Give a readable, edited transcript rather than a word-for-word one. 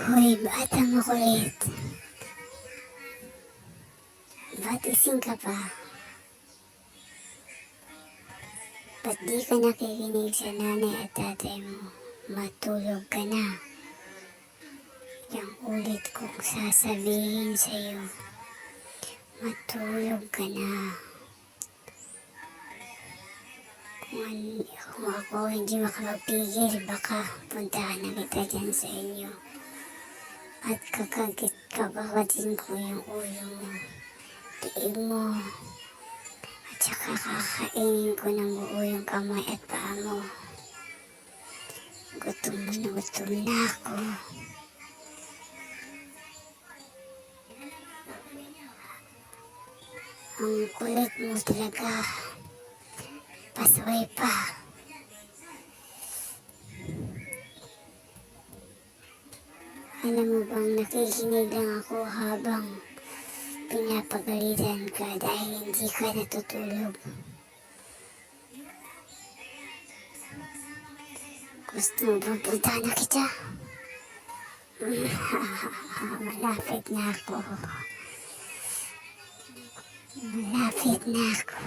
Hoy, batang makulit. Ba't ising ka pa? Ba't di ka nakikinig sa nanay at tatay mo? Matulog ka na. Yang ulit kong sasabihin sa'yo. Matulog ka na. Kung ako hindi makapagpigil, baka puntahan na kita dyan sa inyo. At kakagatin ko yung ulo mo, tiig mo, at saka kakainin ko ng buo yung kamay at paa mo. Gutom na ako. Ang kulit mo talaga. Pasaway pa. Alam mo bang nakikinig lang ako habang pinapagalitan ka dahil hindi ka natutulog? Gusto mo bang puntahan na kita? Malapit na ako. Malapit na ako.